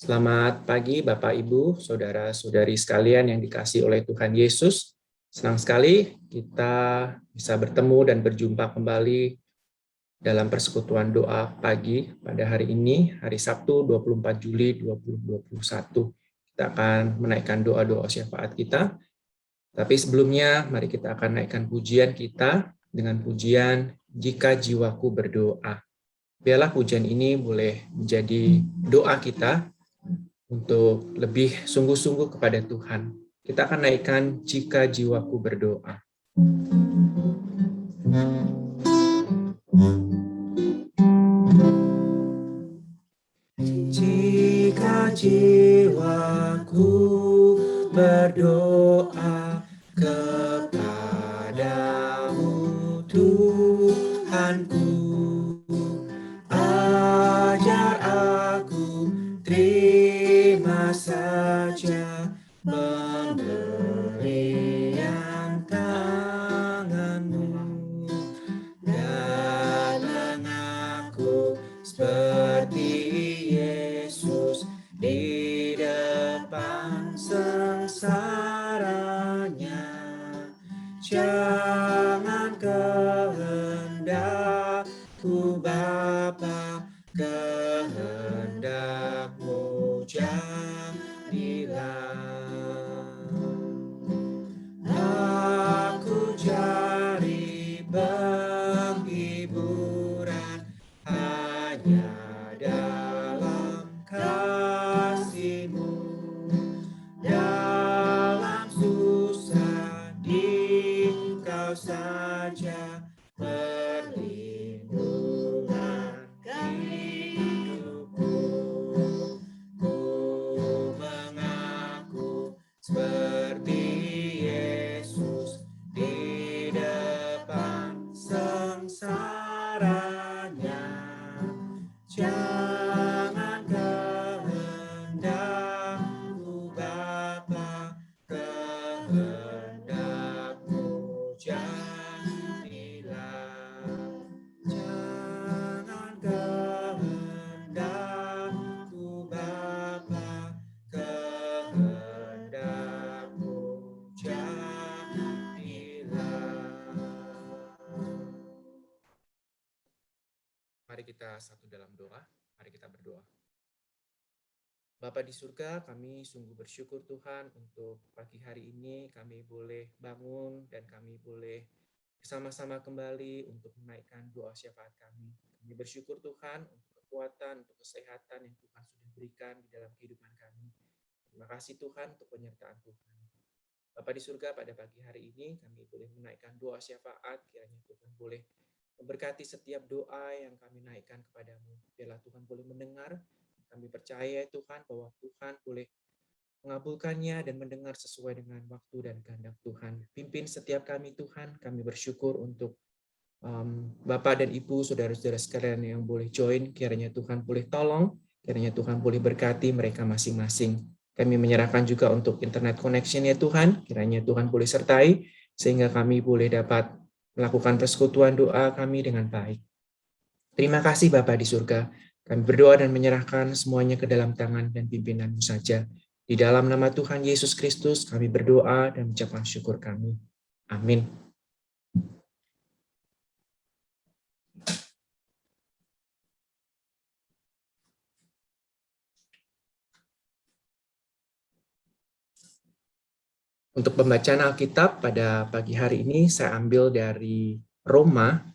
Selamat pagi Bapak Ibu, saudara-saudari sekalian yang dikasihi oleh Tuhan Yesus. Senang sekali kita bisa bertemu dan berjumpa kembali dalam persekutuan doa pagi pada hari ini, hari Sabtu 24 Juli 2021. Kita akan menaikkan doa-doa syafaat kita. Tapi sebelumnya, mari kita akan naikkan pujian kita dengan pujian Jika Jiwaku Berdoa. Biarlah pujian ini boleh menjadi doa kita untuk lebih sungguh-sungguh kepada Tuhan. Kita akan naikkan Jika Jiwaku Berdoa. Jika jiwaku berdoa kepadamu Tuhanku, ajar aku terima saja pemberian tanganmu dan mengaku seperti Yesus di depan sengsaranya. Jangan kehendakku Bapa, kehendakmu jadilah. Aku cari penghiburan hanya dalam kasih-Mu. Dalam susah di Kau saja perlindungan hidupku. Ku mengaku seperti Yesus di depan sengsaranya. Jangan kehendakku Bapa, kehendakmu jadilah. Jangan kehendakku Bapa, kehendakmu jadilah. Mari kita satu dalam doa, mari kita berdoa. Bapa di surga, kami sungguh bersyukur Tuhan untuk pagi hari ini kami boleh bangun dan kami boleh bersama-sama kembali untuk menaikkan doa syafaat kami. Kami bersyukur Tuhan untuk kekuatan, untuk kesehatan yang Tuhan sudah berikan di dalam kehidupan kami. Terima kasih Tuhan untuk penyertaan Tuhan. Bapa di surga, pada pagi hari ini kami boleh menaikkan doa syafaat, kiranya Tuhan boleh memberkati setiap doa yang kami naikkan kepadamu. Biarlah Tuhan boleh mendengar. Kami percaya Tuhan bahwa Tuhan boleh mengabulkannya dan mendengar sesuai dengan waktu dan kehendak Tuhan. Pimpin setiap kami Tuhan. Kami bersyukur untuk Bapak dan Ibu, saudara-saudara sekalian yang boleh join. Kiranya Tuhan boleh tolong. Kiranya Tuhan boleh berkati mereka masing-masing. Kami menyerahkan juga untuk internet connection ya Tuhan. Kiranya Tuhan boleh sertai sehingga kami boleh dapat melakukan persekutuan doa kami dengan baik. Terima kasih Bapa di surga. Kami berdoa dan menyerahkan semuanya ke dalam tangan dan pimpinan-Mu saja. Di dalam nama Tuhan Yesus Kristus kami berdoa dan mengucapkan syukur kami. Amin. Untuk pembacaan Alkitab pada pagi hari ini saya ambil dari Roma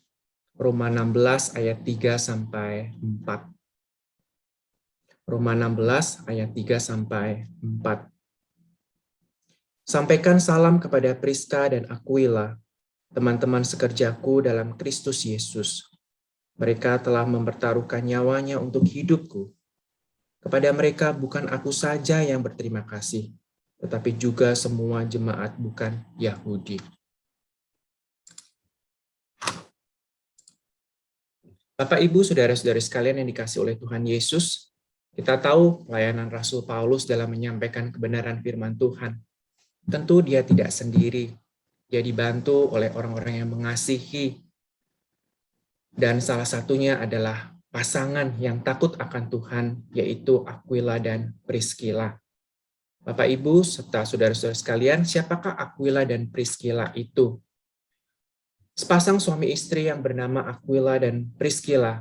16 ayat 3 sampai 4. Roma 16 ayat 3 sampai 4. Sampaikan salam kepada Priska dan Aquila, teman-teman sekerjaku dalam Kristus Yesus. Mereka telah mempertaruhkan nyawanya untuk hidupku. Kepada mereka bukan aku saja yang berterima kasih, tetapi juga semua jemaat bukan Yahudi. Bapak, Ibu, saudara-saudari sekalian yang dikasihi oleh Tuhan Yesus, kita tahu pelayanan Rasul Paulus dalam menyampaikan kebenaran firman Tuhan. Tentu dia tidak sendiri. Dia dibantu oleh orang-orang yang mengasihi. Dan salah satunya adalah pasangan yang takut akan Tuhan, yaitu Aquila dan Priscilla. Bapak, Ibu, serta saudara-saudara sekalian, siapakah Aquila dan Priscilla itu? Sepasang suami istri yang bernama Aquila dan Priscilla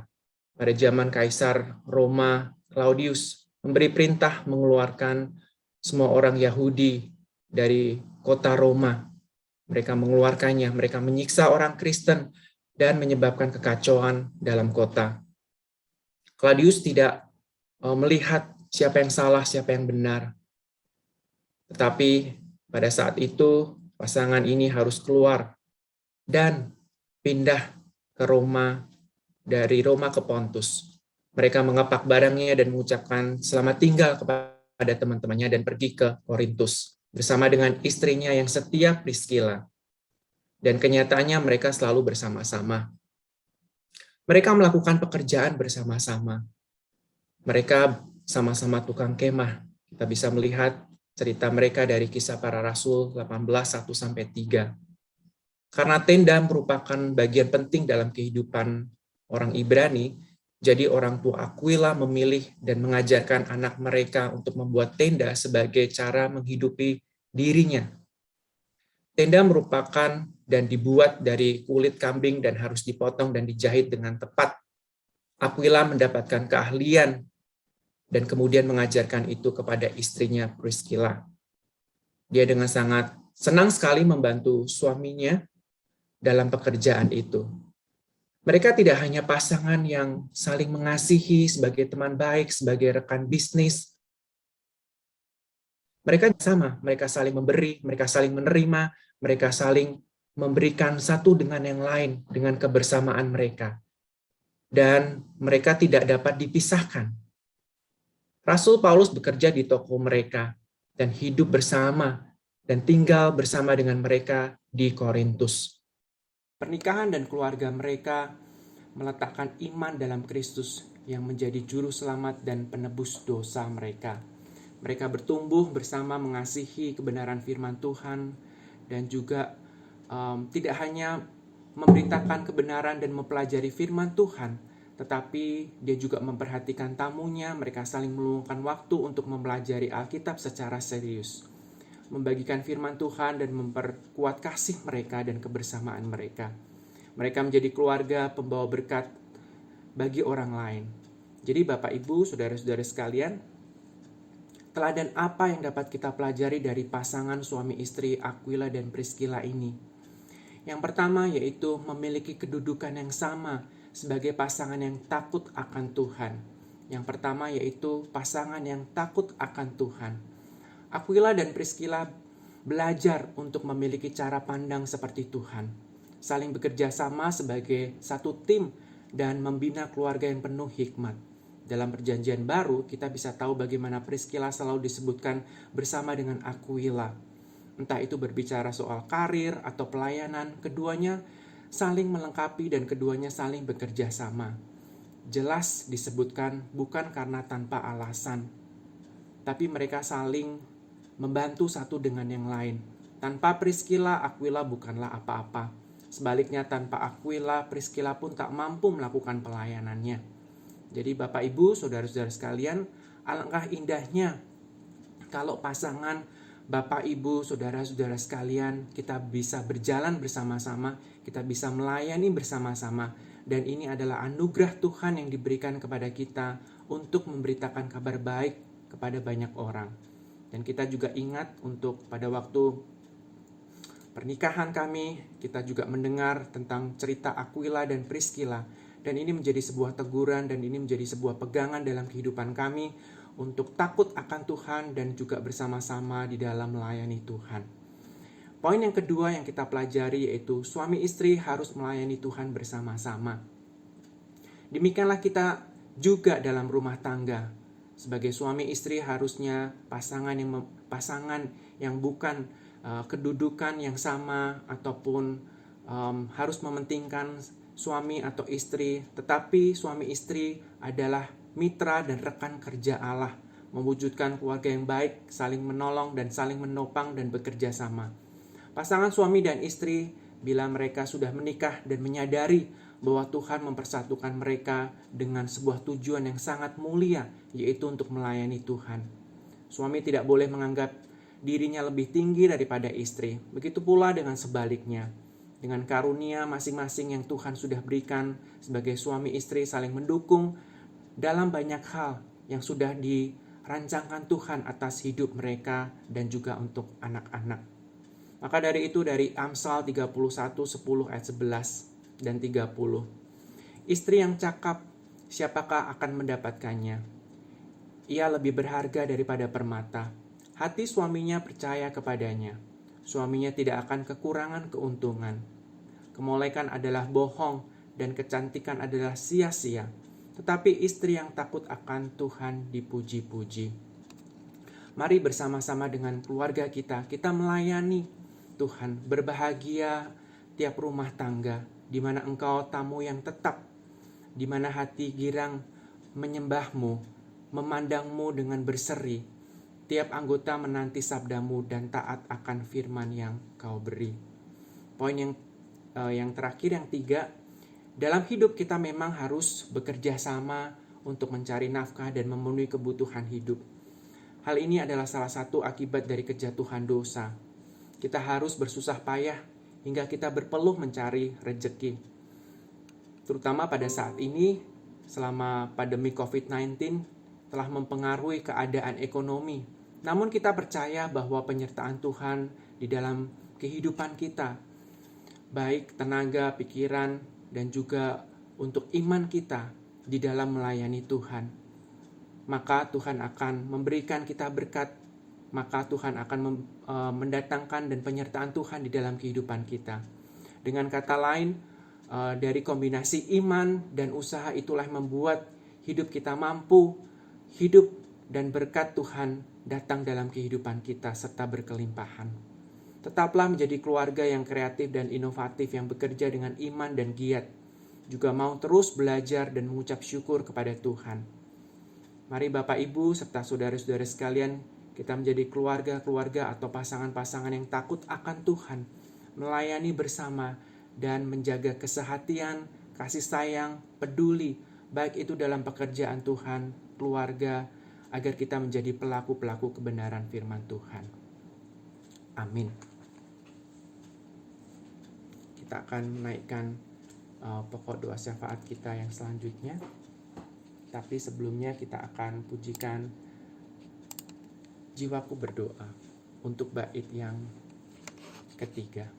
pada zaman Kaisar Roma Claudius memberi perintah mengeluarkan semua orang Yahudi dari kota Roma. Mereka mengeluarkannya, mereka menyiksa orang Kristen dan menyebabkan kekacauan dalam kota. Claudius tidak melihat siapa yang salah, siapa yang benar. Tetapi pada saat itu pasangan ini harus keluar dan pindah ke Roma, dari Roma ke Pontus. Mereka mengepak barangnya dan mengucapkan selamat tinggal kepada teman-temannya dan pergi ke Korintus bersama dengan istrinya yang setia Priscilla. Dan kenyataannya mereka selalu bersama-sama. Mereka melakukan pekerjaan bersama-sama. Mereka sama-sama tukang kemah. Kita bisa melihat cerita mereka dari Kisah Para Rasul 18:1-3. Karena tenda merupakan bagian penting dalam kehidupan orang Ibrani, jadi orang tua Aquila memilih dan mengajarkan anak mereka untuk membuat tenda sebagai cara menghidupi dirinya. Tenda merupakan dan dibuat dari kulit kambing dan harus dipotong dan dijahit dengan tepat. Aquila mendapatkan keahlian dan kemudian mengajarkan itu kepada istrinya Priscilla. Dia dengan sangat senang sekali membantu suaminya dalam pekerjaan itu. Mereka tidak hanya pasangan yang saling mengasihi sebagai teman baik, sebagai rekan bisnis. Mereka sama, mereka saling memberi, mereka saling menerima, mereka saling memberikan satu dengan yang lain, dengan kebersamaan mereka. Dan mereka tidak dapat dipisahkan. Rasul Paulus bekerja di toko mereka dan hidup bersama dan tinggal bersama dengan mereka di Korintus. Pernikahan dan keluarga mereka meletakkan iman dalam Kristus yang menjadi juru selamat dan penebus dosa mereka. Mereka bertumbuh bersama mengasihi kebenaran firman Tuhan dan juga tidak hanya memberitakan kebenaran dan mempelajari firman Tuhan, tetapi dia juga memperhatikan tamunya. Mereka saling meluangkan waktu untuk mempelajari Alkitab secara serius, membagikan firman Tuhan dan memperkuat kasih mereka dan kebersamaan mereka. Mereka menjadi keluarga pembawa berkat bagi orang lain. Jadi Bapak, Ibu, saudara-saudara sekalian, teladan apa yang dapat kita pelajari dari pasangan suami istri Aquila dan Priscilla ini? Yang pertama yaitu memiliki kedudukan yang sama sebagai pasangan yang takut akan Tuhan. Yang pertama yaitu pasangan yang takut akan Tuhan. Aquila dan Priscilla belajar untuk memiliki cara pandang seperti Tuhan, saling bekerja sama sebagai satu tim dan membina keluarga yang penuh hikmat. Dalam Perjanjian Baru, kita bisa tahu bagaimana Priscilla selalu disebutkan bersama dengan Aquila. Entah itu berbicara soal karir atau pelayanan, keduanya saling melengkapi dan keduanya saling bekerja sama. Jelas disebutkan bukan karena tanpa alasan, tapi mereka saling membantu satu dengan yang lain. Tanpa Priscilla, Aquila bukanlah apa-apa. Sebaliknya, tanpa Aquila, Priscilla pun tak mampu melakukan pelayanannya. Jadi Bapak, Ibu, saudara-saudara sekalian, alangkah indahnya kalau pasangan Bapak, Ibu, saudara-saudara sekalian, kita bisa berjalan bersama-sama, kita bisa melayani bersama-sama. Dan ini adalah anugerah Tuhan yang diberikan kepada kita untuk memberitakan kabar baik kepada banyak orang. Dan kita juga ingat untuk pada waktu pernikahan kami, kita juga mendengar tentang cerita Aquila dan Priscilla. Dan ini menjadi sebuah teguran dan ini menjadi sebuah pegangan dalam kehidupan kami untuk takut akan Tuhan dan juga bersama-sama di dalam melayani Tuhan. Poin yang kedua yang kita pelajari yaitu suami istri harus melayani Tuhan bersama-sama. Demikianlah kita juga dalam rumah tangga. Sebagai suami istri harusnya pasangan yang bukan kedudukan yang sama ataupun harus mementingkan suami atau istri, tetapi suami istri adalah mitra dan rekan kerja Allah, mewujudkan keluarga yang baik, saling menolong dan saling menopang dan bekerja sama. Pasangan suami dan istri bila mereka sudah menikah dan menyadari bahwa Tuhan mempersatukan mereka dengan sebuah tujuan yang sangat mulia, yaitu untuk melayani Tuhan. Suami tidak boleh menganggap dirinya lebih tinggi daripada istri. Begitu pula dengan sebaliknya. Dengan karunia masing-masing yang Tuhan sudah berikan sebagai suami istri saling mendukung dalam banyak hal yang sudah dirancangkan Tuhan atas hidup mereka dan juga untuk anak-anak. Maka dari itu dari Amsal 31:10 ayat 11 dan 30. Istri yang cakap, siapakah akan mendapatkannya? Ia lebih berharga daripada permata. Hati suaminya percaya kepadanya. Suaminya tidak akan kekurangan keuntungan. Kemolekan adalah bohong dan kecantikan adalah sia-sia. Tetapi istri yang takut akan Tuhan dipuji-puji. Mari bersama-sama dengan keluarga kita melayani Tuhan. Berbahagia tiap rumah tangga, di mana engkau tamu yang tetap, di mana hati girang menyembahmu, memandangmu dengan berseri. Tiap anggota menanti sabdamu dan taat akan firman yang kau beri. Poin yang terakhir, yang 3, dalam hidup kita memang harus bekerja sama untuk mencari nafkah dan memenuhi kebutuhan hidup. Hal ini adalah salah satu akibat dari kejatuhan dosa. Kita harus bersusah payah hingga kita berpeluh mencari rejeki. Terutama pada saat ini, selama pandemi COVID-19 telah mempengaruhi keadaan ekonomi. Namun kita percaya bahwa penyertaan Tuhan di dalam kehidupan kita, baik tenaga, pikiran, dan juga untuk iman kita di dalam melayani Tuhan. Maka Tuhan akan memberikan kita berkat, maka Tuhan akan mendatangkan dan penyertaan Tuhan di dalam kehidupan kita. Dengan kata lain, dari kombinasi iman dan usaha itulah membuat hidup kita mampu hidup dan berkat Tuhan datang dalam kehidupan kita serta berkelimpahan. Tetaplah menjadi keluarga yang kreatif dan inovatif yang bekerja dengan iman dan giat, juga mau terus belajar dan mengucap syukur kepada Tuhan. Mari Bapak Ibu serta saudara-saudara sekalian, kita menjadi keluarga-keluarga atau pasangan-pasangan yang takut akan Tuhan, melayani bersama dan menjaga kesehatian, kasih sayang, peduli, baik itu dalam pekerjaan Tuhan, keluarga, agar kita menjadi pelaku-pelaku kebenaran firman Tuhan. Amin. Kita akan menaikkan pokok doa syafaat kita yang selanjutnya. Tapi sebelumnya kita akan pujikan Jiwaku Berdoa untuk bait yang ketiga.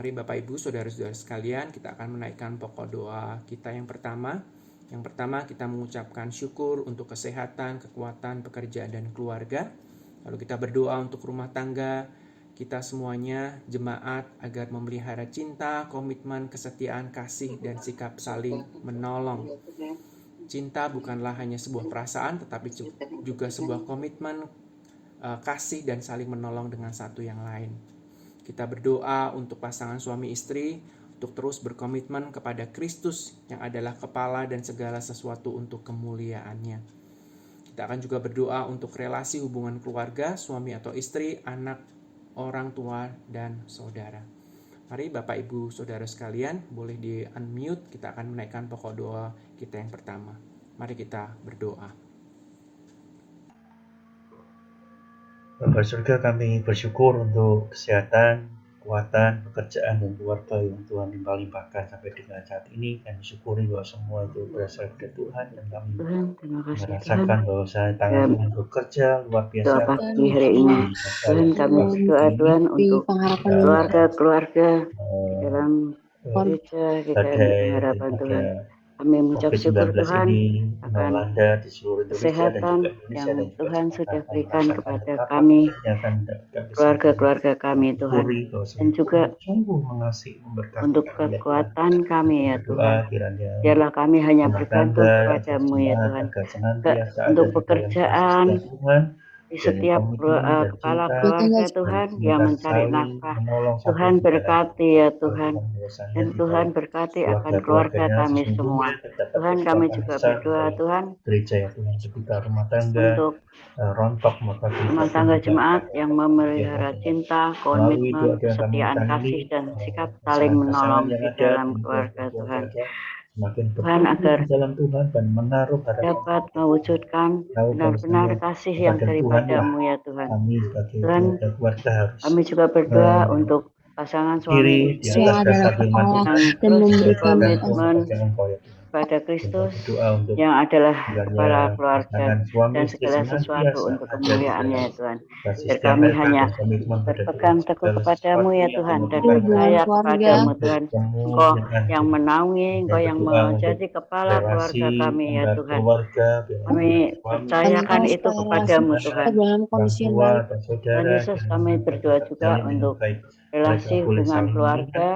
Mari Bapak Ibu, saudara-saudara sekalian, kita akan menaikkan pokok doa kita yang pertama. Yang pertama, kita mengucapkan syukur untuk kesehatan, kekuatan, pekerjaan, dan keluarga. Lalu kita berdoa untuk rumah tangga kita semuanya, jemaat, agar memelihara cinta, komitmen, kesetiaan, kasih, dan sikap saling menolong. Cinta bukanlah hanya sebuah perasaan, tetapi juga sebuah komitmen, kasih, dan saling menolong dengan satu yang lain. Kita berdoa untuk pasangan suami istri untuk terus berkomitmen kepada Kristus yang adalah kepala dan segala sesuatu untuk kemuliaannya. Kita akan juga berdoa untuk relasi hubungan keluarga, suami atau istri, anak, orang tua, dan saudara. Mari Bapak Ibu Saudara sekalian, boleh di-unmute, kita akan menaikkan pokok doa kita yang pertama. Mari kita berdoa. Bapa surga, kami bersyukur untuk kesehatan, kekuatan, pekerjaan, dan keluarga yang Tuhan limpah-limpahkan sampai dengan saat ini. Kami syukuri bahwa semua itu berasal dari Tuhan, dan kami Tuhan, terima kasih Tuhan. merasakan bahwa tangan Ya, Tuhan bekerja luar biasa. doa pagi hari ini, Tuhan kami berdoa Tuhan untuk keluarga-keluarga di dalam gereja kita yang di pengharapan Tuhan. Kami mengucap syukur Tuhan akan melanda di seluruh Indonesia kesehatan dan juga yang Indonesia, dan juga Tuhan Jakarta. sudah Kami berikan merasakan kepada betapa kami, kesehatan dan keluarga-keluarga kami Tuhan, syukuri bahwa dan juga sungguh mengasihi, memberkati untuk kami, ya Tuhan. kekuatan kami ya Berdoa Tuhan. kiranya Biarlah kami hanya rumah bergantung tangga, kepadamu ya jemaat, Tuhan. agar senantiasa ada Untuk di dalam pekerjaan kasih Tuhan, di dan setiap komitmen dan kepala cinta, keluarga dan Tuhan semoga yang mencari saling nafkah. menolong satu Tuhan sama lain. berkati ya Tuhan. Bahwasanya Dan di Tuhan dalam berkati akan keluarga keluarga-keluarganya kami sesungguhnya semua. terdapat Tuhan kami kekuatan juga besar di berdoa dalam Tuhan gereja ya Tuhan. Ketika rumah tangga untuk rontok, maka kita rumah pun tangga juga jemaat akan yang rontok. memelihara cinta, Melalui komitmen, doa-doa yang kami kesetiaan lakukan ini, kasih, dan sikap saling pasangan-pasangan menolong yang di ada dalam di keluarga keluarga Tuhan. semakin Tuhan bertumbuh agar di dalam Tuhan dan menaruh harapan dapat mewujudkan benar-benar kasih yang daripadamu ya Tuhan. kami sebagai Tuhan, keluarga harus kami juga berdoa untuk pasangan suami istri yang adalah kepala yang terus berkomitmen pada Kristus yang adalah kepala keluarga dan segala sesuatu untuk kemuliaannya ya Tuhan. Biar kami hanya berpegang teguh kepadamu ya Tuhan dan percaya kepadamu Tuhan. Engkau yang menaungi, Engkau yang menjadi kepala keluarga kami ya Tuhan. Kami percayakan itu kepadamu Tuhan. Tuhan Yesus, kami berdoa juga untuk relasi hubungan keluarga,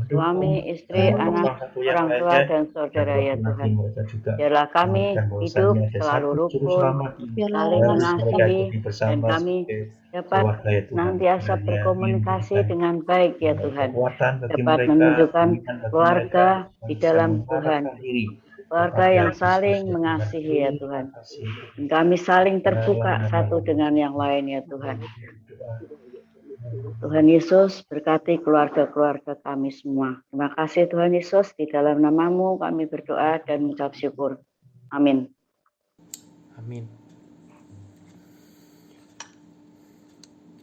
suami, istri, anak, orang tua, dan saudara ya Tuhan. Biarlah kami hidup selalu rukun, saling mengasihi, dan kami dapat nantiasa berkomunikasi dengan baik ya Tuhan. Dapat menunjukkan keluarga di dalam Tuhan. Keluarga yang saling mengasihi ya Tuhan. Dan kami saling terbuka satu dengan yang lain ya Tuhan. Tuhan Yesus berkati keluarga-keluarga kami semua. Terima kasih Tuhan Yesus, di dalam nama-Mu kami berdoa dan mengucap syukur. Amin. Amin.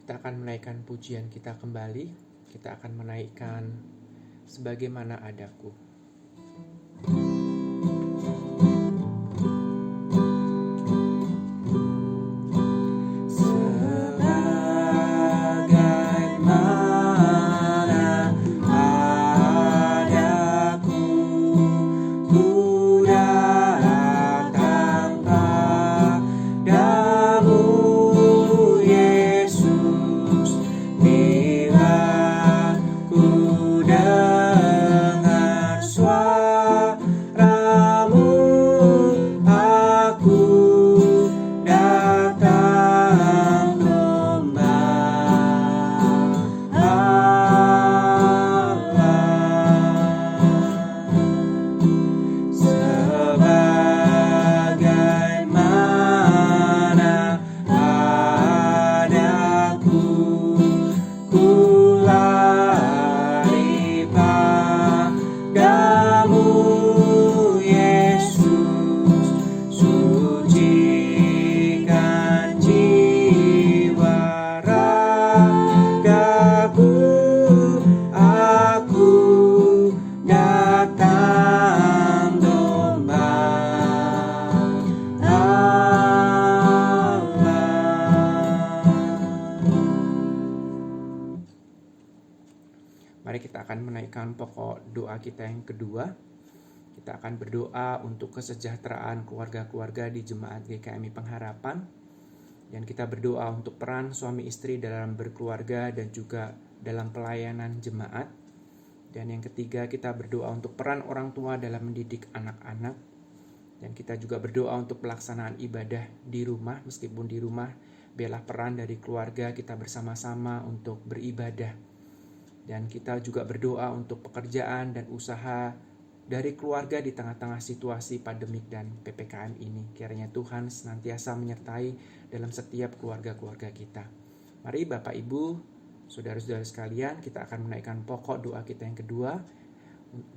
Kita akan menaikkan pujian kita kembali. Kita akan menaikkan Sebagaimana Adaku. Mari kita akan menaikkan pokok doa kita yang kedua. Kita akan berdoa untuk kesejahteraan keluarga-keluarga di Jemaat GKMI Pengharapan. Dan kita berdoa untuk peran suami istri dalam berkeluarga dan juga dalam pelayanan jemaat. Dan yang ketiga, kita berdoa untuk peran orang tua dalam mendidik anak-anak. Dan kita juga berdoa untuk pelaksanaan ibadah di rumah. Meskipun di rumah, biarlah peran dari keluarga kita bersama-sama untuk beribadah. Dan kita juga berdoa untuk pekerjaan dan usaha dari keluarga di tengah-tengah situasi pandemik dan PPKM ini. Kiranya Tuhan senantiasa menyertai dalam setiap keluarga-keluarga kita. Mari Bapak Ibu, saudara-saudara sekalian, kita akan menaikkan pokok doa kita yang kedua.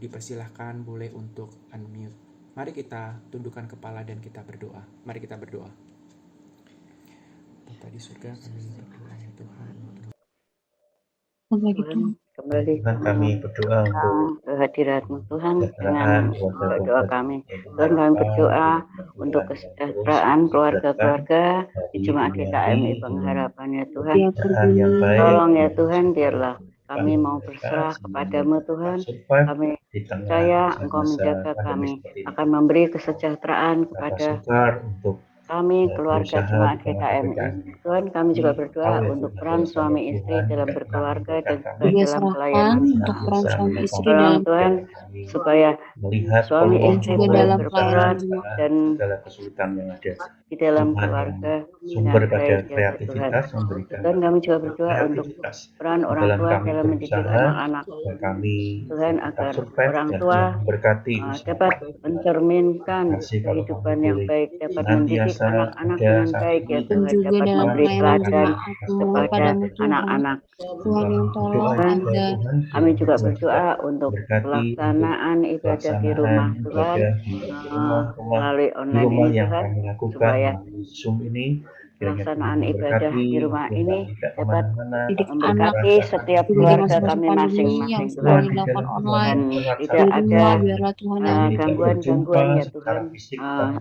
Dipersilahkan boleh untuk unmute. Mari kita tundukkan kepala dan kita berdoa. Mari kita berdoa. Bapa di surga, kami berdoa ya Tuhan. Tuhan, kembali Tuhan, kami berdoa untuk kehadirat-Mu Tuhan kesejahteraan dengan doa keluarga-keluarga kami. yaitu Tuhan, kami harapan, berdoa Tuhan, untuk yang terus kesejahteraan diberikan keluarga-keluarga di di Jemaat dunia GKM ini Ibang dengan Harapan ya Tuhan. pekerjaan yang baik. Tolong ya yang Tuhan, bisa biarlah kami dilakukan mau mereka berserah sehingga kepadamu mereka Tuhan. survive Kami di tengah percaya Engkau masa menjaga pandemi kami, seperti ini. akan memberi kesejahteraan Bapak kepada Sukar untuk kami, keluarga berusaha Jemaat di tengah GKM PPKM ini. ini. Tuhan, kami juga Tahu berdoa ya untuk Tuhan, peran bahwasanya suami istri Tuhan dalam tidak pernah berkeluarga dan meninggalkan juga kami. dalam pelayanan untuk suami peran istri. suami istri Tolong dalam Tuhan, kami supaya melihat suami peluang istri juga boleh dalam berperan pelayanan dan segala kesulitan yang ada. di dalam Tuhan yang keluarga sumber dengan pada baik ya Tuhan. kreativitas memberikan Tuhan, kami juga berdoa untuk kreativitas peran di orang dalam tua kami dalam mendidik berusaha anak-anak. dan kami Tuhan, tetap agar survive orang dan tua Tuhan memberkati usaha dapat kami. mencerminkan Kasih kalau kami kehidupan yang boleh baik, dapat mendidik senantiasa anak-anak ada dengan saat baik ini ya dan Tuhan, juga dapat dalam memberi pelayanan teladan jemaat memohon kepada padamu Tuhan, anak-anak. Tuhan yang tolong Dan agar kami juga berdoa untuk berkati untuk pelaksanaan ibadah di rumah pelaksanaan Tuhan ibadah di rumah-rumah melalui di online rumah ini yang Tuhan, kami lakukan supaya melalui Zoom ini. Kiranya Tuhan pelaksanaan ibadah memberkati, di rumah Tuhan ini tidak dapat kemana-mana, didik anak memberkati setiap juga di keluarga masa-masa kami pandemi masing-masing yang Tuhan, semuanya dilakukan online dan di tidak ada rumah, biarlah Tuhan yang gangguan-gangguan ya Tuhan,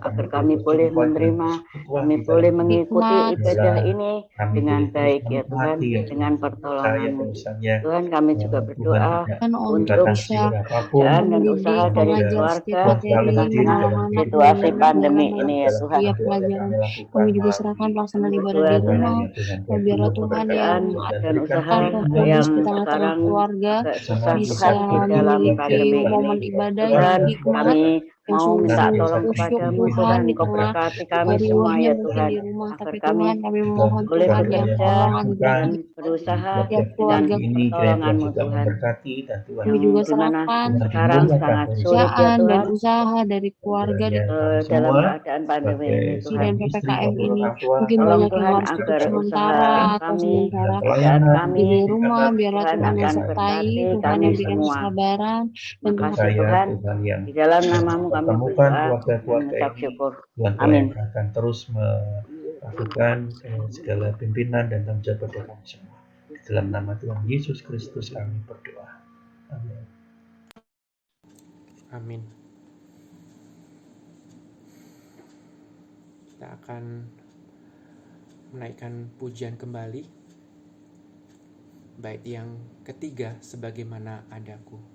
agar kami boleh menerima, kami boleh mengikuti hikmat ibadah ini kami dengan boleh terus baik ya Tuhan, menikmati ya dengan Tuhan, percaya pertolongan-Mu. bahwasanya Tuhan, kami juga Tuhan berdoa tidak kan untuk untuk datang bisa siapapun pekerjaan dan mendidik, usaha dari mengajar keluarga setiap Tuhan selalu materi, di hadir di tengah dalam menolong anak kehidupan situasi mendidik kami, dalam pandemi ini ya dalam Tuhan. setiap doa yang pelajaran. kami lakukan Kami juga melalui serahkan pelaksanaan ibadah di Tuhan, rumah, ya Tuhan, dan biarlah Tuhan Tuhan pekerjaan yang dan dan berikan usaha kantor firman kudus yang di Tuhan, tengah-tengah sekarang keluarga agak susah bisa Tuhan di dalam memiliki pandemi ini. momen ibadah yang Tuhan, hikmat, kami yang mau minta sungguh-sungguh tolong kusyuk kepadamu Tuhan Tuhan, di Kau tengah berkati kami hari semua ruhnya ya mungkin Tuhan, di rumah, agar tapi kami Tuhan kami memohon boleh Tuhan yang bekerja tolong dan anugerahkan berusaha setiap dengan keluarga. ini kiranya Tuhan pertolongan-Mu juga Tuhan, memberkati dan Tuhan Kami yang juga dimana serahkan sekarang sangat sulit ya pekerjaan dan Tuhan, usaha dari keluarga di kami dalam semua keadaan pandemi ini sebagai Tuhan. dan suami istri PPKM maupun ini. orang tua Mungkin Tolong banyak yang Tuhan harus tutup agar sementara usaha atau kami, sementara pekerjaan di kami, rumah, biarlah Tuhan Tuhan yang akan sertai, berkati Tuhan kami yang berikan semua. kesabaran, dan Tuhan Makasih Tuhan, Tuhan yang di dalam namamu kami mempertemukan berdoa dan keluarga-keluarga mengucap ini. syukur. Tuhan Amin. yang akan terus melakukan segala pimpinan dan tanggung jawab pada kami semua. Dalam nama Tuhan Yesus Kristus kami berdoa. Amin. Amin. Kita akan menaikkan pujian kembali, bait yang ketiga, sebagaimana adaku.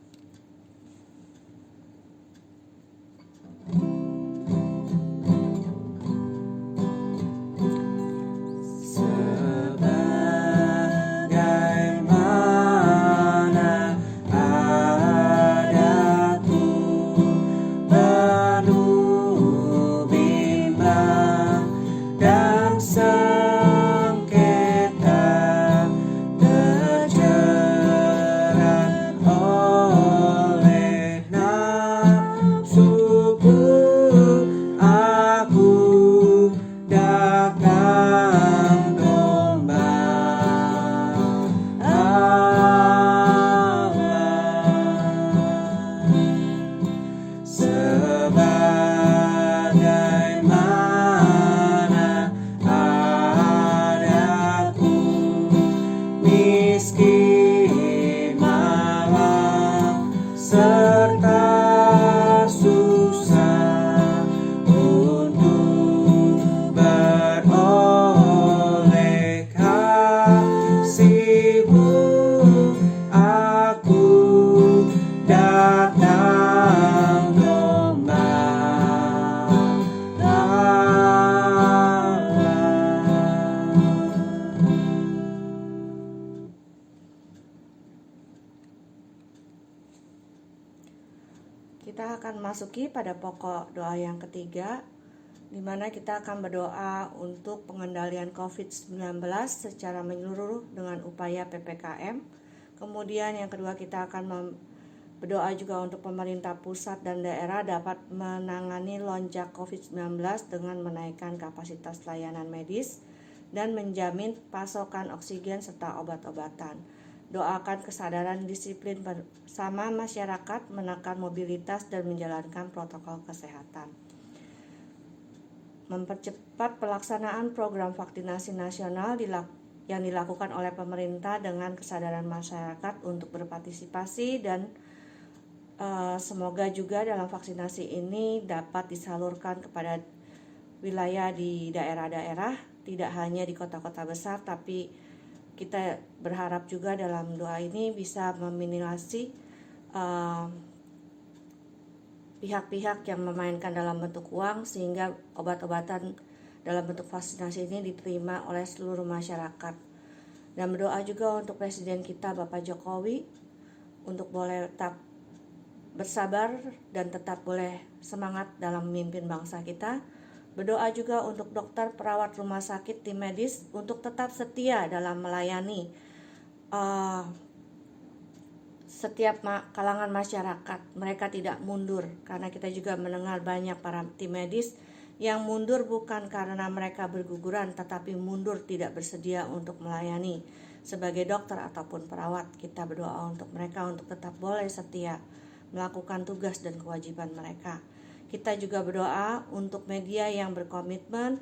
Kita akan masuki pada pokok doa yang ketiga, di mana kita akan berdoa untuk pengendalian COVID-19 secara menyeluruh dengan upaya PPKM. Kemudian yang kedua, kita akan berdoa juga untuk pemerintah pusat dan daerah dapat menangani lonjak COVID-19 dengan menaikkan kapasitas layanan medis dan menjamin pasokan oksigen serta obat-obatan. Doakan kesadaran disiplin bersama masyarakat, menekan mobilitas dan menjalankan protokol kesehatan. mempercepat pelaksanaan program vaksinasi nasional yang dilakukan oleh pemerintah dengan kesadaran masyarakat untuk berpartisipasi, dan semoga juga dalam vaksinasi ini dapat disalurkan kepada wilayah di daerah-daerah, tidak hanya di kota-kota besar, tapi kita berharap juga dalam doa ini bisa meminimalisasi pihak-pihak yang memainkan dalam bentuk uang, sehingga obat-obatan dalam bentuk vaksinasi ini diterima oleh seluruh masyarakat. Dan berdoa juga untuk Presiden kita Bapak Jokowi untuk boleh tetap bersabar dan tetap boleh semangat dalam memimpin bangsa kita. Berdoa juga untuk dokter, perawat rumah sakit, tim medis untuk tetap setia dalam melayani setiap kalangan masyarakat. Mereka tidak mundur, karena kita juga mendengar banyak para tim medis yang mundur bukan karena mereka berguguran, tetapi mundur tidak bersedia untuk melayani sebagai dokter ataupun perawat. Kita berdoa untuk mereka untuk tetap boleh setia melakukan tugas dan kewajiban mereka. Kita juga berdoa untuk media yang berkomitmen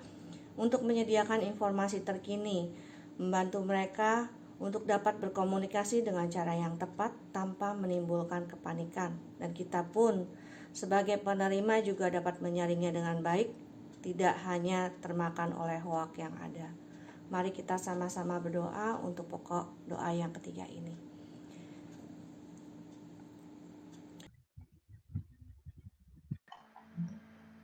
untuk menyediakan informasi terkini, membantu mereka untuk dapat berkomunikasi dengan cara yang tepat tanpa menimbulkan kepanikan. Dan kita pun sebagai penerima juga dapat menyaringnya dengan baik, tidak hanya termakan oleh hoak yang ada. Mari kita sama-sama berdoa untuk pokok doa yang ketiga ini.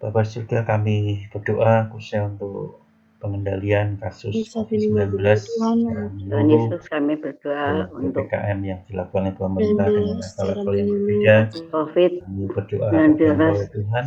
Bapa surga, kami berdoa khususnya untuk pengendalian kasus Bisa COVID-19 Tuhan, yang Tuhan menyeluruh, Yesus, kami berdoa untuk PPKM yang dilakukan oleh pemerintah dengan secara level yang menyeluruh. berbeda. COVID-19 Kami berdoa kepada Tuhan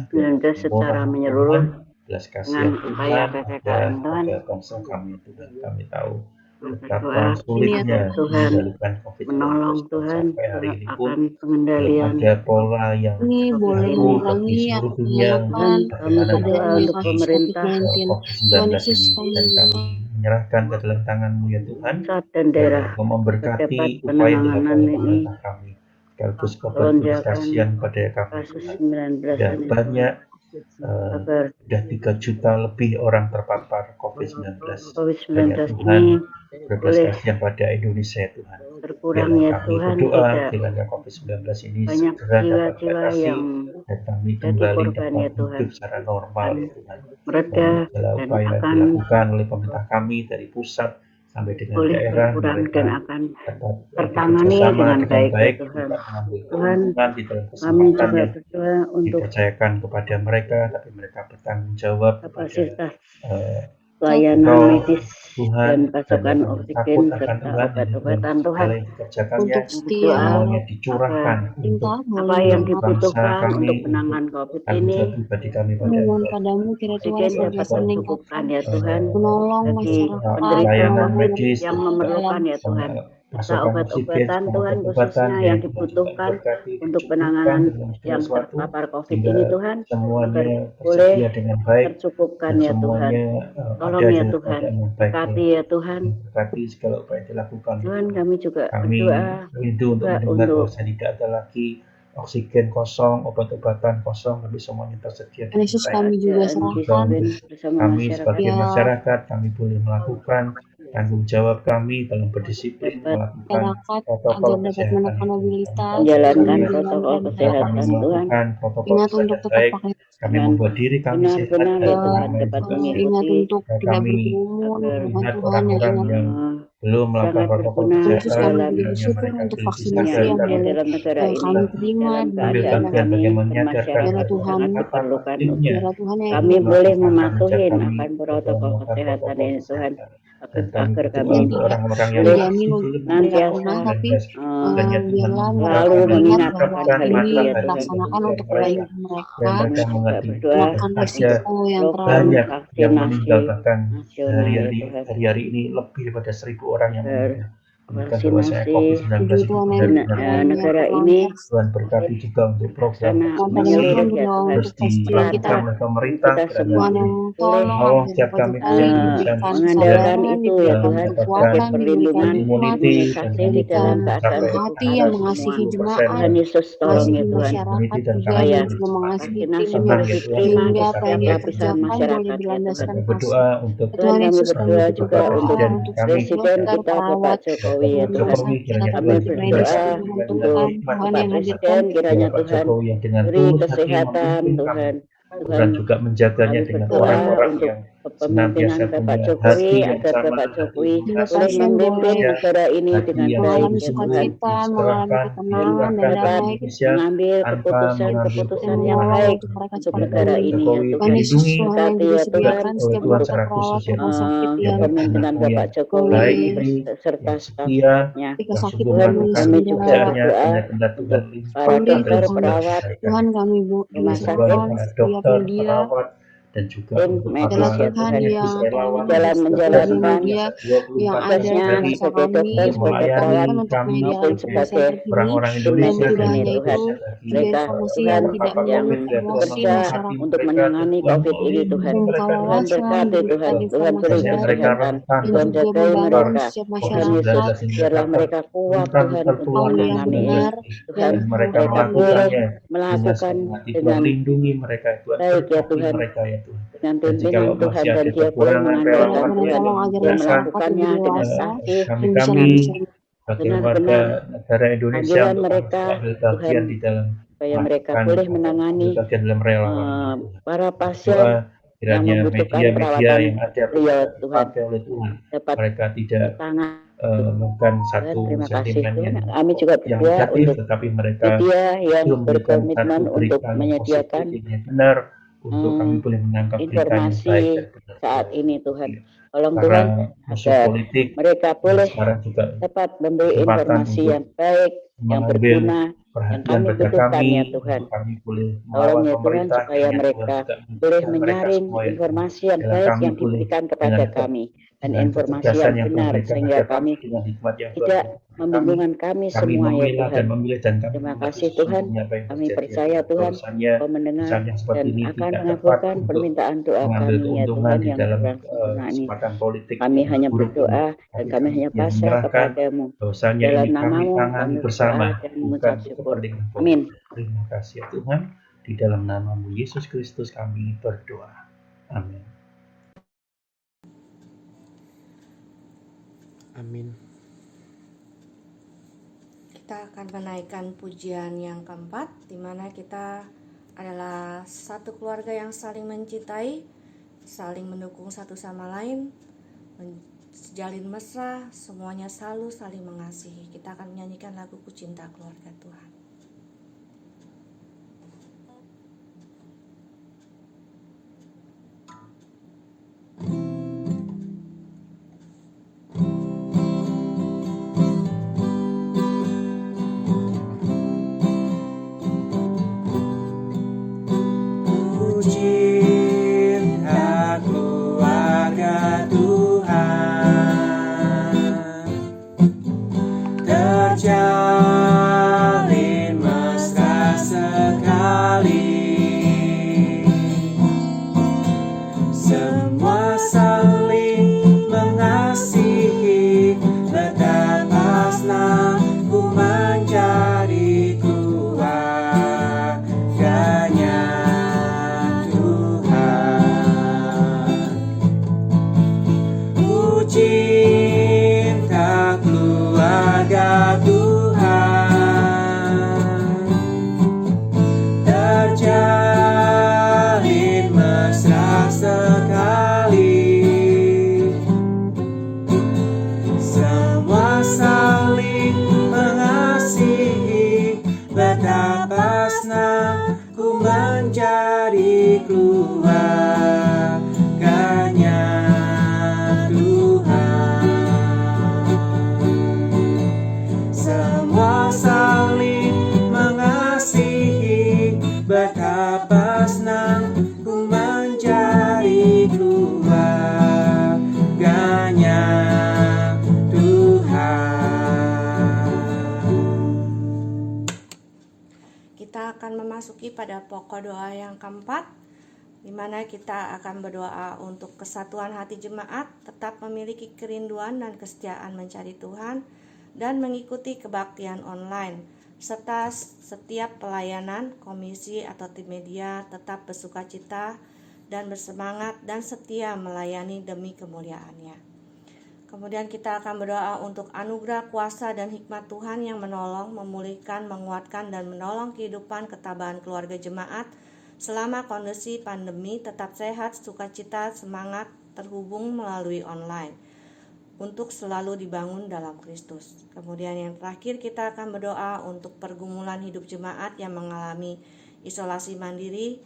secara menyeluruh belas dengan kasihan upaya Tuhan PPKM Tuhan. pada bangsa kami. Tuhan, kami tahu Berdoa betapa sulitnya Tuhan mengendalikan COVID-19 menolong dan Tuhan sampai hari ini pun akan belum pengendalian. ada pola yang Ini boleh baru bagi mengurangi seluruh atau dunia mengelakkan Kami bagaimana berdoa adanya untuk menghadapi kasus pemerintah, COVID-19. COVID-19 Tuhan Yesus, ini, kami dan kami menyerahkan ke dalam tangan-Mu ya Tuhan, pusat dan daerah Engkau memberkati terdapat upaya yang dilakukan penanganan oleh ini, pemerintah kami, sekaligus Kau berbelas lonjakan kasihan pada kami kasus Tuhan. 19 Dan ini banyak agar sudah 3 juta lebih orang terpapar COVID-19. COVID-19 Banyak Tuhan, ini berbelas boleh kasihan pada Indonesia ya Tuhan. berkurang Biarlah ya kami Tuhan, berdoa tidak kiranya COVID-19 ini banyak segera dapat jiwa-jiwa diatasi yang dan kami jadi kembali korban dapat ya Tuhan, hidup secara normal ya Tuhan. mereda Dan segala dan upaya yang akan dilakukan oleh pemerintah kami dari pusat sampai dengan boleh daerah, berkurang mereka dan akan dapat tertangani bekerjasama dengan baik ya baik, Tuhan. tidak mengambil Tuhan, keuntungan di dalam kami kesempatan juga yang berdoa untuk dipercayakan kepada mereka, tapi mereka bertanggung jawab kepada kapasitas Engkau pelayanan medis Tuhan, dan dan pasokan mereka oksigen takut akan serta Tuhan, dan obat-obatan Tuhan. segala yang dikerjakannya untuk Berdoa semuanya setiap dicurahkan untuk tingkah apa boleh yang bangsa dibutuhkan kami, untuk untuk penanganan COVID tanggung ini, jawab pribadi kami pada memohon Engkau. padamu kira Tuhan oksigen dapat senantiasa tercukupkan meningkatkan ya Tuhan, menolong bagi masyarakat pelayanan penderita medis yang dan juga memerlukan ya Tuhan, serta pasokan oksigen, obat-obatan Tuhan obat-obatan khususnya yang yang dibutuhkan diberkati, untuk dicukupkan penanganan dengan segala yang sesuatu, terpapar COVID sehingga ini Tuhan, agar semuanya boleh tersedia dengan baik tercukupkan dan ya Tuhan. semuanya Tolong ada ya dalam Tuhan, keadaan yang baik. berkati ya Tuhan. Berkati segala upaya yang dilakukan. Tuhan, kami juga Kami berdoa rindu untuk juga mendengar untuk bahwa tidak ada lagi oksigen kosong, obat-obatan kosong, tapi semuanya tersedia Tuhan dengan Yesus, baik. kami juga keadaan serahkan disiplin bersama Kami masyarakat sebagai ya masyarakat, kami boleh melakukan tanggung jawab kami dalam berdisiplin dapat melakukan masyarakat protokol agar dapat kesehatan menekan itu. mobilitas, menjalankan kami protokol menjalankan kesehatan Kami Tuhan melakukan protokol ingat kesehatan untuk tetap baik. pakai Kami dengan membuat diri kami sehat benar-benar dan ya Tuhan, orang lain dapat juga ingat mengikuti untuk sehat. tidak Kami berkerumun agar Tuhan ingat Tuhan yang orang-orang ingat yang belum melakukan sangat protokol berguna Tuhan Yesus, kesehatan, kami dalam juga kiranya bersyukur mereka untuk boleh vaksinasi yang menyamai disadarkan dalam negara ini, kami terima dalam di ambil keadaan bagian kami bagi menyadarkan Biarlah bermasyarakat Tuhan sangat apa diperlukan. pentingnya biarlah Tuhan yang Kami ingat boleh melakukan tanggung jawab mematuhi kami akan dalam protokol melakukan kesehatan protokol ini Tuhan, kesehatan. Dan kami agar berdoa kami yang untuk tidak orang-orang yang boleh masih belum tidak senantiasa pernah, tapi 19, kiranya Tuhan biarlah mereka selalu memudahkan dan mengingat mengingat bahwa akan memantapkan hal ini itu ya mata-hati Tuhan. dilaksanakan dan untuk mereka, kebaikan mereka, supaya mereka Kami juga mengerti berdoa bahwa menekan ada resiko yang program terlalu banyak yang vaksinasi meninggal, bahkan nasional ya hari-hari Tuhan, hari-hari ini lebih daripada 1.000 orang yang agar meninggal. Demikian bahwasanya vaksinasi COVID-19 itu Tuhan benar-benar yang menjadi negara ini Tuhan berkati juga untuk program sana Tuhan pada vaksinasi menyeluruh Tuhan ya berdoa Tuhan. terus untuk pastikan kita dilakukan oleh pemerintah Kita kiranya semua Tuhan yang boleh tolong menolong agar setiap Bapak kami Jokowi di diberikan mengandalkan kesabaran, itu ya diberikan Tuhan, mendapatkan sebagai kekuatan, diberikan perlindungan hikmat, imuniti dan imunisasi kami di dalam diberikan belum keadaan mencapai hati kita yang angka mengasihi semua. 70% jemaat, Tuhan Yesus tolong ya mengasihi untuk Tuhan. masyarakat imuniti dan juga, kami Supaya dan boleh juga cepat mengasihi vaksinasi timnya, menang boleh ya Tuhan diterima untuk sehingga apa setiap yang vaksin dia ya Tuhan. lapisan kerjakan boleh masyarakat ya Tuhan. berlandaskan Kami kasih. berdoa untuk Tuhan Tuhan kami Yesus, kami berdoa untuk juga Bapak berdoa untuk Presiden untuk kami seluruh Presiden dokter, kita Bapak perawat, Jokowi ya Bapak di rumah Tuhan. Jokowi sakit kiranya atau Kami Tuhan tenaga medis berdoa diberikan yang kemudian dan untuk membutuhkan, hikmat Tuhan Bapak yang Tuhan. hadirkan Presiden kiranya Bapak Tuhan Jokowi yang dengan beri tulus hati kesehatan memimpin kami. Tuhan. Tuhan Tuhan juga menjaganya kami dengan berdoa orang-orang untuk yang kepemimpinan senantiasa Bapak punya Jokowi hati yang agar sama, Bapak hati Jokowi jika imunisasi boleh pasien memimpin boleh Indonesia, negara ini hati dengan yang baik mengalami begitu ya Tuhan. sukacita, mengalami diserahkan, ketenangan dan dilimpahkan kepada Dapat damai Indonesia mengambil tanpa mengambil dan keputusan-keputusan yang keuntungan. menolong baik untuk mereka untuk cepat Biar negara Bapak pulih. ini ya Jokowi Tuhan Tuhan. Yesus, dilindungi Tuhan yang Berkati juga ya Tuhan sediakan oleh setiap Tuhan dokter secara perawat khusus ya rumah Tuhan. sakit Biar yang Bapak kepemimpinan Jokowi Bapak yang Jokowi baik boleh ini, beserta yang setia, staf-stafnya. ketika yang sakit sungguh Tuhan pulih melakukan kami segera juga pekerjaannya berdoa benar-benar Tuhan untuk para limpahkan pulih dokter rezeki Tuhan. bagi perawat mereka. Tuhan kami juga rumah Begitu juga sakit serahkan para setiap dokter, media perawat, dan juga tim untuk medis adalah para ya Tuhan Tuhan medis yang Tuhan relawan Yesus dalam yang menjalankan media-media senantiasa yang 24 jam ada tugasnya di hari masa sebagai kami dokter, untuk sebagai melayani perawat dipercayakan untuk kami media maupun Life sebagai sebagai Center ini, orang-orang tim dan Indonesia medis tidak dan ini hanya juga Tuhan. itu, bagi juga Mereka informasi Tuhan yang para tidak Bapak yang COVID ya Tuhan mengevaluasi bekerja memberkati masyarakat, untuk mereka dan menangani Tuhan COVID ini Tuhan. melindungi memberikan mereka dengan Tuhan wawasan, berkati seluruh Tuhan, memberikan Tuhan beri informasi bahwasanya mereka baru, kesehatan, rentan dan Tuhan untuk juga jagai membantu mereka. terpapar setiap Tuhan COVID-19 Yesus, masyarakat sehingga biarlah dapat mereka kuat rentan Tuhan untuk tertular tahu yang COVID-19 menanganinya. benar Tuhan, dan dan mereka mereka merupakan boleh melakukannya dengan melakukan senang hati. Tuhan dengan lindungi mereka, Tuhan baik ya berkati Tuhan, mereka ya Tuhan. dengan Dan pimpinan jikalau Tuhan, masih dan ada dia boleh kekurangan mengandalkan relawan benar-benar Tuhan. untuk tolong agar Dia memudahkan masyarakat melakukannya lebih dengan dewasa kasih dan bisa dengan kami mencerna. sebagai warga benar-benar negara Indonesia panggilan untuk mereka mengambil Tuhan, bagian di dalam supaya mereka melakukan boleh atau menangani ambil bagian dalam relawan ini Tuhan. para Berdoa pasien yang kiranya membutuhkan media-media perawatan yang ada pun beliau juga Tuhan dipakai oleh Tuhan. dapat Mereka tidak sangat melakukan Tuhan. satu Terima kasih sentimen Tuhan. yang Kami juga berdoa negatif, untuk tetapi mereka media yang justru memberikan berkomitmen satu untuk berita yang positif, menyediakan yang benar, untuk kami boleh menangkap berita yang baik dan informasi benar. saat ini Tuhan. Tolong Para Tuhan musuh agar politik mereka yang boleh sekarang juga dapat memberi kesempatan informasi untuk yang baik, yang mengambil berguna, yang perhatian kami pada butuhkan kami, ya Tuhan. untuk kami boleh Tolong melawan ya Tuhan pemerintah, supaya kiranya Tuhan mereka juga boleh menjaga mereka menyaring semua ya Tuhan. informasi yang Dalam baik kami yang boleh diberikan kepada kami dan informasi kecerdasan yang yang Tuhan benar berikan sehingga kepada kami kami dengan hikmat yang Tuhan tidak berikan kepada membingungkan kami semua ya memilah dan Tuhan. memilih dan kami Terima mengerti kasih Tuhan. sesungguhnya apa yang Kami terjadi ya percaya Tuhan. Tuhan Bahwasanya Kau mendengar misalnya seperti dan ini akan tidak tepat mengabulkan untuk permintaan doa mengambil kami ya keuntungan Tuhan di yang dalam kurang sempurna ini. kesempatan politik Kami yang hanya buruk ini. berdoa dan Tapi kami kami hanya yang pasrah menyerahkan kepadamu. bahwasanya Dalam ini kami namamu tangani kami bersama, berdoa dan bukan mengucap untuk syukur. kepentingan Amin. politik. Terima kasih ya Tuhan. Di dalam namamu Yesus Kristus kami berdoa. Amin. Amin. Kita akan menaikkan pujian yang keempat, di mana kita adalah satu keluarga yang saling mencintai, saling mendukung satu sama lain, menjalin mesra, semuanya selalu saling mengasihi. Kita akan menyanyikan lagu Ku Cinta Keluarga Tuhan. keluarganya Tuhan. memasuki pada pokok doa yang keempat, di mana kita akan berdoa untuk kesatuan hati jemaat, tetap memiliki kerinduan dan kesetiaan mencari Tuhan, dan mengikuti kebaktian online, serta setiap pelayanan, komisi atau tim media tetap bersukacita dan bersemangat dan setia melayani demi kemuliaan-Nya. Kemudian kita akan berdoa untuk anugerah kuasa dan hikmat Tuhan yang menolong, memulihkan, menguatkan, dan menolong kehidupan ketabahan keluarga jemaat selama kondisi pandemi, tetap sehat, sukacita, semangat, terhubung melalui online, untuk selalu dibangun dalam Kristus. Kemudian yang terakhir kita akan berdoa untuk pergumulan hidup jemaat yang mengalami isolasi mandiri,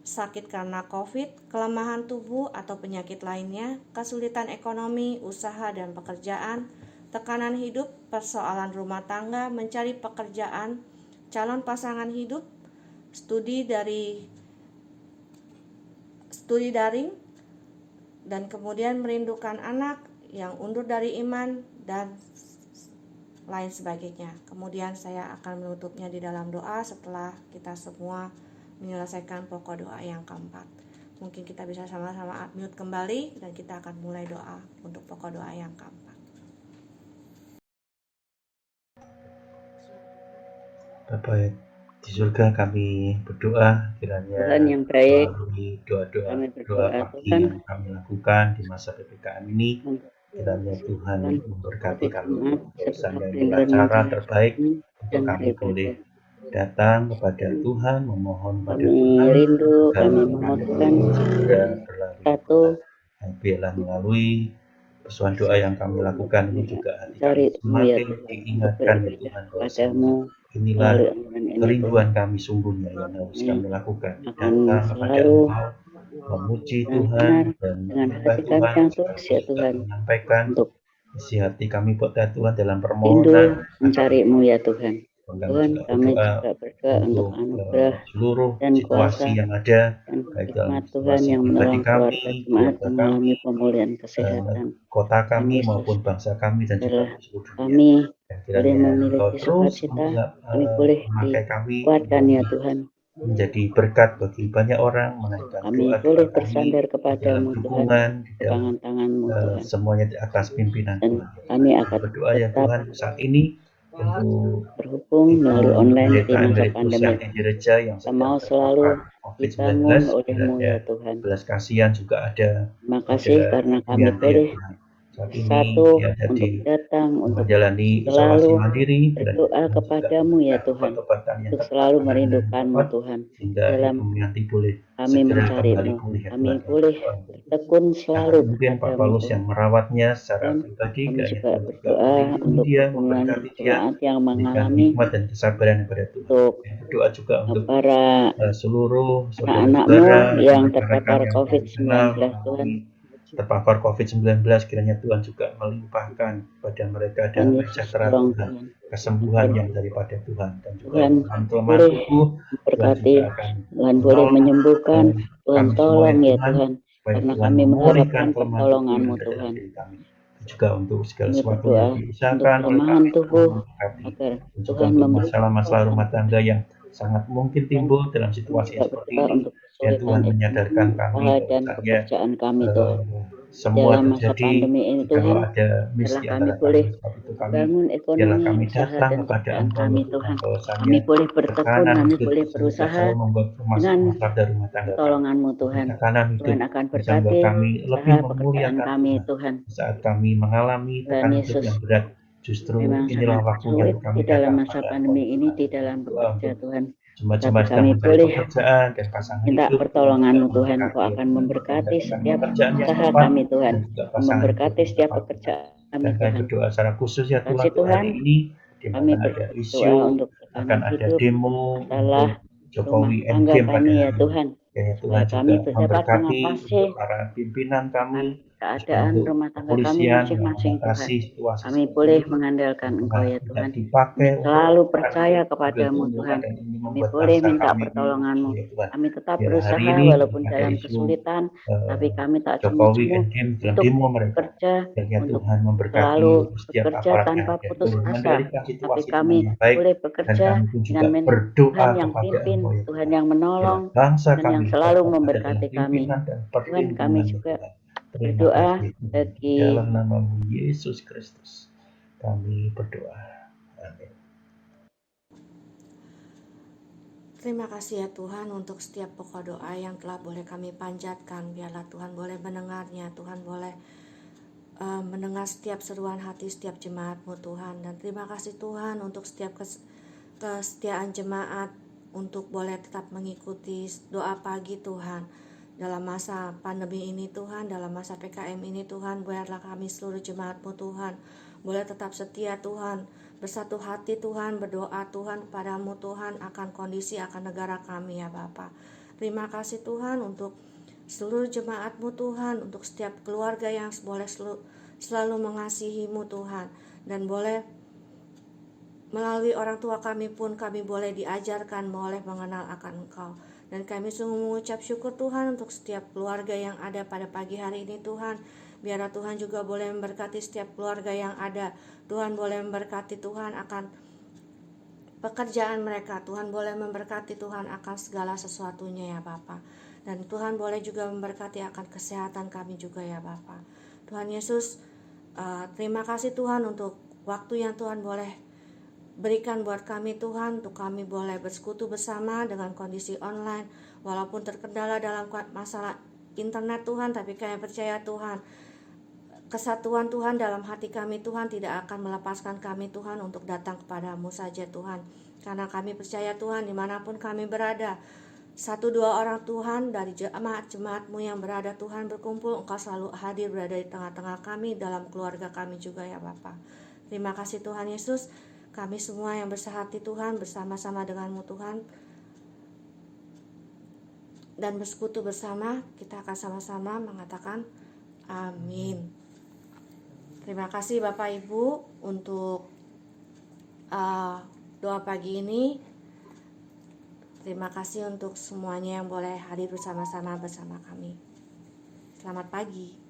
sakit karena COVID, kelemahan tubuh atau penyakit lainnya, kesulitan ekonomi, usaha dan pekerjaan, tekanan hidup, persoalan rumah tangga, mencari pekerjaan, calon pasangan hidup, studi daring, dan kemudian merindukan anak yang undur dari iman, dan lain sebagainya. Kemudian saya akan menutupnya di dalam doa setelah kita semua menyelesaikan pokok doa yang keempat. Mungkin kita bisa sama-sama unmute kembali dan kita akan mulai doa untuk pokok doa yang keempat. Bapa di surga, kami berdoa kiranya Tuhan yang baik, melalui doa-doa kami berdoa pagi Tuhan yang kami lakukan di masa PPKM ini, kiranya Tuhan memberkati kami bersama dengan cara terbaik untuk kami boleh datang kepada Tuhan, memohon pada Tuhan, rindu, kami memohon segera berlalu. satu, Biarlah melalui pesuan doa yang kami lakukan ini juga hati cari kami semakin diingatkan ya Tuhan, padamu inilah melalui kerinduan kami sungguhnya yang harus kami lakukan, akan datang kepada selalu Engkau, memuji Tuhan dan dengan menyembah hati kami Tuhan, yang tulus ya Tuhan, menyampaikan isi hati kami pada Tuhan dalam rindu permohonan mencari-Mu ya Tuhan. Kami Tuhan, juga kami berdoa juga berdoa untuk anugerah seluruh dan situasi kuasa yang ada, dan baik dalam hikmat Tuhan situasi yang pribadi menolong kami, keluarga jemaat keluarga mengalami kami, pemulihan kesehatan. kota kami Yesus, maupun bangsa kami dan juga biarlah seluruh dunia. kami Dan boleh kiranya Engkau memiliki terus sukacita, kami boleh memakai kami dikuatkan untuk ya Tuhan. menjadi berkat bagi banyak orang, menaikkan Kami doa-doa boleh kami bersandar di dalam kepadamu Tuhan, dukungan, di dalam tangan-tanganmu Tuhan. semuanya di atas pimpinan Dan Tuhan. kami akan Berdoa ya tetap Tuhan saat ini untuk berhubung melalui online di masa pandemi. di gereja yang Kita mau selalu dibangun oleh-Mu ya Tuhan. belas kasihan juga ada. Terima kasih karena kami boleh satu untuk datang, untuk menjalani isolasi selalu mandiri, berdoa kepadamu ya Tuhan, untuk selalu merindukan-Mu Tuhan. Dalam kami mencari-Mu, kami boleh bertekun selalu mungkin Pak kepadamu Paulus yang Tuhan. merawatnya secara Dan pribadi, kami juga berdoa untuk dia hubungan memberkati dia, jemaat yang memberikan mengalami hikmat dan kesabaran kepada Tuhan. untuk Berdoa juga untuk para seluruh anak-Anak-Mu yang terpapar COVID-19 Tuhan, terpapar COVID-19, kiranya Tuhan juga melimpahkan pada mereka dan sejahtera Tuhan, kesembuhan yang daripada Tuhan, dan juga Tuhan kelemahan boleh tubuh memberkati, Tuhan boleh menyembuhkan, Tuhan tolong ya Tuhan, karena kami mengharapkan pertolongan-Mu Tuhan. Juga untuk segala Kami sesuatu berdoa yang untuk diusahakan kelemahan tubuh, agar Tuhan masalah-masalah rumah tangga yang sangat mungkin timbul dalam situasi seperti ini. Dan Tuhan menyadarkan kami dan pekerjaan kami Tuhan. semua Dalam masa terjadi pandemi ini Tuhan, biarlah kami boleh bangun ekonomi, usaha dan pekerjaan kami Tuhan. Kami boleh bertekun, kami boleh berusaha dengan pertolongan-Mu Tuhan. Tuhan akan berkati usaha pekerjaan kami Tuhan. Saat kami mengalami tekanan hidup yang berat, justru memang inilah sangat waktunya sulit di dalam masa pandemi ini, di dalam bekerja Tuhan. Tapi kami boleh minta pertolongan-Mu Tuhan. Kau akan memberkati setiap usaha kami Tuhan, memberkati setiap pekerjaan kami Tuhan. Berdoa secara khusus ya Tuhan, ini kami ada berdoa isu, untuk akan ada demo masalah Jokowi tangga kami ya Tuhan. Tuhan Supaya kami dapat mengatasi para pimpinan kami keadaan untuk rumah tangga kami kepolisian yang masing-masing Tuhan. mengatasi situasi Kami seperti boleh ini. mengandalkan Tuhan, Engkau ya tidak Tuhan. dipakai Kami untuk selalu mencari percaya mobil kepadamu rombongan Tuhan. dan ini Kami membuat boleh bangsa minta kami pertolongan-Mu. ya Tuhan. Kami tetap Biar hari berusaha ini walaupun ada dalam isu kesulitan, tapi kami tak Jokowi semu-semu and Kim dan untuk demo mereka. bekerja, Kiranya untuk Tuhan memberkati selalu setiap bekerja aparat yang tanpa ada putus turun asa. mengendalikan Tapi situasi kami dengan baik, boleh dan bekerja kami pun juga dengan berdoa Tuhan yang kepada pimpin, Engkau ya Tuhan Tuhan. yang Biar menolong, bangsa Tuhan yang kami selalu tetap ada dalam memberkati kami. pimpinan dan Tuhan, kami perlindungan ya juga Tuhan. Terima berdoa kasih Tuhan. Di bagi dalam nama Yesus Kristus kami berdoa. Amin. Terima kasih ya Tuhan untuk setiap pokok doa yang telah boleh kami panjatkan. Biarlah Tuhan boleh mendengarnya, Tuhan boleh mendengar setiap seruan hati setiap jemaat-Mu Tuhan. Dan terima kasih Tuhan untuk setiap kesetiaan jemaat untuk boleh tetap mengikuti doa pagi Tuhan. Dalam masa pandemi ini Tuhan, dalam masa PKM ini Tuhan, biarlah kami seluruh jemaat-Mu Tuhan boleh tetap setia Tuhan, bersatu hati Tuhan, berdoa Tuhan kepadamu Tuhan akan kondisi, akan negara kami ya Bapa. Terima kasih Tuhan untuk seluruh jemaat-Mu Tuhan, untuk setiap keluarga yang boleh selalu mengasihi-Mu Tuhan, dan boleh melalui orang tua kami pun kami boleh diajarkan, boleh mengenal akan Engkau. Dan kami sungguh mengucap syukur Tuhan untuk setiap keluarga yang ada pada pagi hari ini Tuhan. Biarlah Tuhan juga boleh memberkati setiap keluarga yang ada. Tuhan boleh memberkati Tuhan akan pekerjaan mereka. Tuhan boleh memberkati Tuhan akan segala sesuatunya ya Bapa. Dan Tuhan boleh juga memberkati akan kesehatan kami juga ya Bapa. Tuhan Yesus, terima kasih Tuhan untuk waktu yang Tuhan boleh berikan buat kami Tuhan, untuk kami boleh bersekutu bersama dengan kondisi online, walaupun terkendala dalam masalah internet Tuhan, tapi kami percaya Tuhan, kesatuan Tuhan dalam hati kami Tuhan tidak akan melepaskan kami Tuhan untuk datang kepadamu saja Tuhan. Karena kami percaya Tuhan dimanapun kami berada, 1-2 orang Tuhan dari jemaat-jemaat-Mu yang berada Tuhan berkumpul, Engkau selalu hadir berada di tengah-tengah kami, dalam keluarga kami juga ya Bapa. Terima kasih Tuhan Yesus, kami semua yang bersehati Tuhan bersama-sama dengan-Mu Tuhan, dan bersekutu bersama, kita akan sama-sama mengatakan amin. Terima kasih Bapak Ibu untuk doa pagi ini. Terima kasih untuk semuanya yang boleh hadir bersama-sama bersama kami. Selamat pagi.